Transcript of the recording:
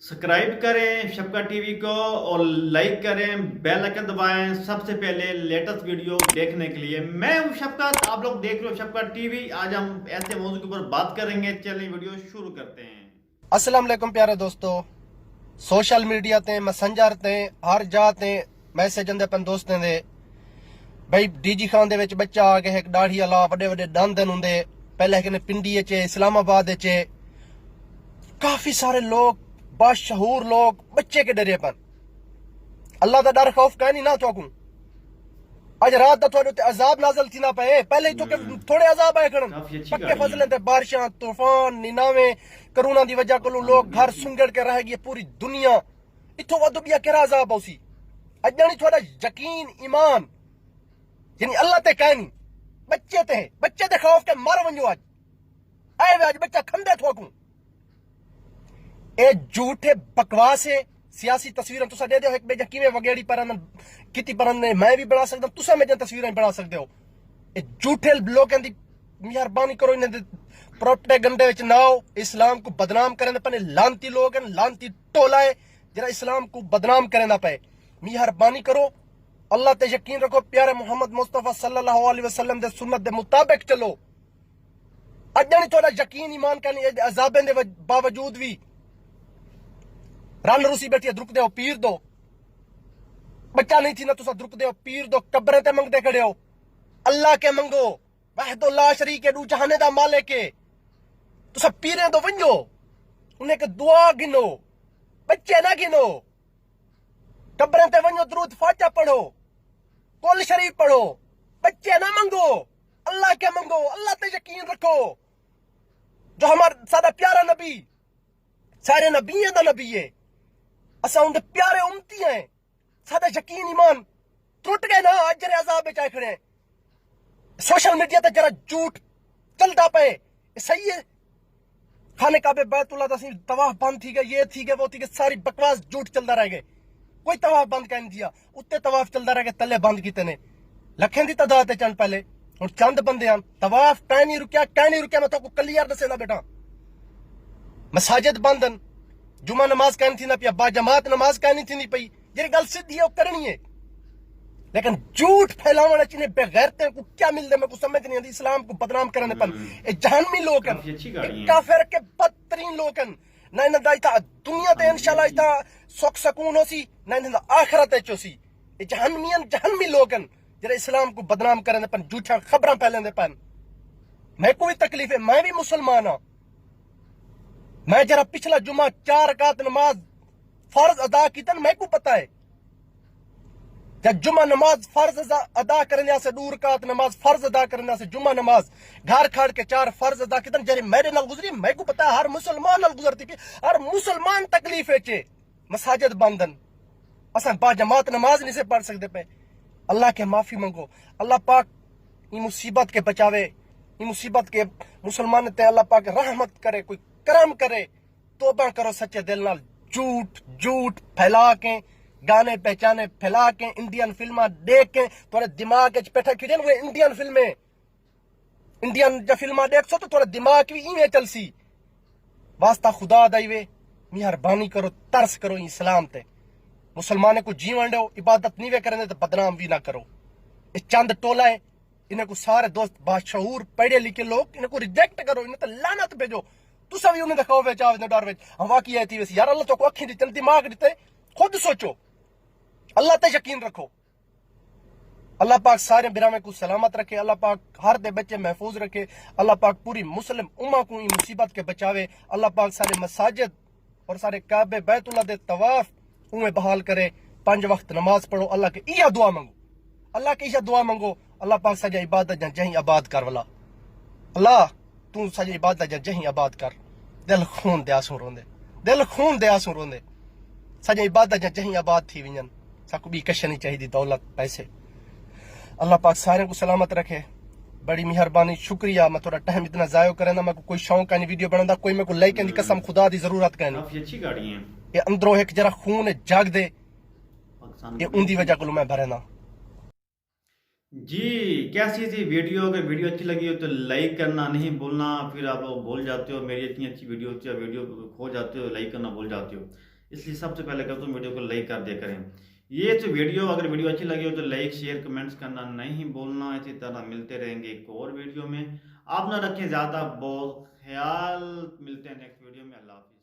Subscribe करें शबका TV को और लाइक करें, बेल आइकन दबाएं सबसे पहले लेटेस्ट वीडियो देखने के लिए। मैं हूं शबकत, आप लोग देख रहे हो शबका टीवी। आज हम ऐसे मौजू के ऊपर बात करेंगे। चलिए वीडियो शुरू करते हैं। अस्सलाम वालेकुम प्यारे दोस्तों। सोशल मीडिया ते मैसेंजर ते हर जा ते मैसेज आंदे पन दोस्तें दे भाई डीजी खान दे विच बच्चा आ गया, एक दाढ़ी वाला बड़े बड़े दंद हुंदे। पहले एक पिंडी च इस्लामाबाद च काफी सारे लोग बाशहूर लोग बच्चे के डरे पन। अल्लाह दा डर खौफ कहनी ना तो आज रात दा थोड़े ते अजाब नाज़िल थी ना पे। पहले ही तो के थोड़े अजाब आए खड़न पक्के फजले ते बारिशां तूफान निनावे करोना दी वजह कोलो लोग घर सुंगड़ के रह गए। पूरी दुनिया इथों वध बिया केरा अजाब औसी। अज जानी थोड़ा यकीन ईमान यानी अल्लाह ते कहनी बच्चे ते खौफ के मर वंजो। आज आए वे आज बच्चा खंदे थोकू ए झूठे बकवास है। सियासी तस्वीरें तुसा दे दो एक बेजा किवें वगेड़ी परन किती परन ने मैं भी बना सकदा, तुसा में तस्वीरें बना सकदे हो। ए झूठे लोगों दी मेहरबानी करो, इन्हें प्रोपेगेंडे विच ना आओ। इस्लाम को बदनाम करने पने लानती लोग हैं, लानती टोला है जरा इस्लाम को बदनाम करना पे। मेहरबानी करो, अल्लाह ते यकीन रखो, प्यारे मोहम्मद मुस्तफा सल्लल्लाहु अलैहि वसल्लम दे सुन्नत दे मुताबिक चलो। अजानी थोड़ा यकीन ईमान करनी अजाबें दे बावजूद भी रन रूसी बैठी दुरुक दो पीर दो। बच्चा नहीं थी ना तुसा दुरुक दो पीर दो। कब्रें ते मंगते खड़े हो, अल्लाह के मंगो, वहदुल्ला शरीक के दू जहाने दा मालिक के। तुसा पीरें दो वंजो, उन्हें के दुआ गिनो, बच्चे ना गिनो। कब्रें ते वंजो, दुरूद फातिहा पढ़ो, कुल शरीफ पढ़ो, बच्चे ना मंगो, अल्लाह के मंगो। अल्लाह ते यकीन रखो जो हमारा सादा प्यारा नबी सारे नबियों दा नबी है। असा उनके प्यारे उम्मती हैं। सादा यकीन ईमान टूट गए ना, आज जरे अजाब में चाहे खड़े। सोशल मीडिया ते जरा झूठ चलता पे सही है। खाने काबे बैतुल्ला दा सी तवाफ बंद थी गए, ये थी गए वो थी गए, सारी बकवास झूठ चलता रह गए। कोई तवाफ बंद कह नहीं दिया, उत्ते तवाफ चलता रह गए, तले बंद किते ने। लखें दी तादाद चंद पहले हुण चंद बंदे हैं। तवाफ कह नहीं रुकिया। मैं तो कल यार दसे ना बेटा, मसाजिद बंद हैं, जुमा नमाज कहनी थी ना पिया, बाजमात नमाज कहनी थी नहीं पई। जी गल सीधी है, करनी है, लेकिन झूठ फैलावने चिने बेगैरते को क्या मिलते मैं कुछ समझ नहीं आती। इस्लाम को बदनाम करने पर जहन्मी लोग हैं, काफिर के बदतरीन लोग हैं। ना इन्हें दा दुनिया ते इंशाल्लाह इता सुख सकून होसी, ना इन्हें आखिरत च होसी। ये जहन्मी लोग हैं जरा इस्लाम को बदनाम करने पर झूठा खबरां फैलाने पर। मैं कोई तकलीफ है, मैं भी मुसलमान हाँ। मैं जरा पिछला जुमा 4 रकात नमाज फर्ज अदा की तन मैं को पता है। जब जुमा नमाज फर्ज अदा करने से 2 रकात नमाज फर्ज अदा करने से जुमा नमाज घर खाड़ के 4 फर्ज अदा की तन जरे मेरे नाल गुजरी। मैं को पता है हर मुसलमान नाल गुजरती थी, हर मुसलमान तकलीफ है। मसाजिद बंदन, असा बाजमात नमाज नहीं से पढ़ सकते पे। अल्लाह के माफी मंगो, अल्लाह पाक ये मुसीबत के बचावे, ये मुसीबत के मुसलमान ते अल्लाह पाक रहमत करे, कोई करम करे। तौबा करो सच्चे दिल नाल। झूठ फैला के गाने पहचाने फैला के इंडियन फिल्मा देख के थोड़े दिमाग बैठा खिड़े हुए इंडियन फिल्में, इंडियन जब फिल्मा देख सो तो थोड़ा दिमाग भी इवें चलसी। वास्ता खुदा दाइवे मेहरबानी करो, तरस करो इस्लाम ते। मुसलमाने को जीवन दो, इबादत नहीं वे करने तो बदनाम भी ना करो। इस चंद टोला है, इन्हें को सारे दोस्त बाशहूर पढ़े लिखे लोग इन्हें को रिजेक्ट करो, इन्हें तो लानत भेजो। तुसा भी उन्हें दिखाओ वे चाव डर वे हवा की है थी वैसे यार। अल्लाह तो को अखी दी चल दिमाग दिते, खुद सोचो, अल्लाह ते यकीन रखो। अल्लाह पाक सारे बिरामे को सलामत रखे, अल्लाह पाक हर दे बच्चे महफूज रखे, अल्लाह पाक पूरी मुस्लिम उम्मा को इस मुसीबत के बचावे। अल्लाह पाक सारे मसाजिद और सारे काबे बैतुल्ला दे तवाफ उन्हें बहाल करे। 5 वक्त नमाज पढ़ो, अल्लाह के इया दुआ मंगो, अल्लाह के इया दुआ मंगो। अल्लाह पाक सजा इबादत जहीं आबाद कर वाला। अल्लाह तू सजी इबादत जहीं आबाद कर। दिल खून दे आंसू रोंदे, दिल खून दे आंसू रोंदे। सजी इबादत जहीं आबाद थी विंजन, साकू भी कश नहीं चाहिए दौलत पैसे। अल्लाह पाक सारे को सलामत रखे। बड़ी मेहरबानी, शुक्रिया। मैं थोड़ा टाइम इतना जायो करे ना, मैं कोई शौक नहीं वीडियो बनांदा, कोई मैं को लाइक दी कसम खुदा दी जरूरत कहनी। काफी अच्छी गाड़ी है ये अंदरों एक जरा खून है जाग दे, ये उनकी वजह को मैं भरे ना। जी कैसी थी वीडियो? अगर वीडियो अच्छी लगी हो तो लाइक करना नहीं भूलना। फिर आप लोग भूल जाते हो, मेरी इतनी अच्छी वीडियो होती है, वीडियो खो जाते हो, लाइक करना भूल जाते हो। اس لیے سب سے پہلے کہ تم ویڈیو کو لائک کر دیا کریں. یہ تو ویڈیو اگر ویڈیو اچھی لگی ہو تو لائک شیئر کمنٹس کرنا نہیں بولنا. اسی طرح ملتے رہیں گے ایک اور ویڈیو میں. آپ نہ رکھیں زیادہ بہت خیال. ملتے ہیں نیکسٹ ویڈیو میں. اللہ حافظ.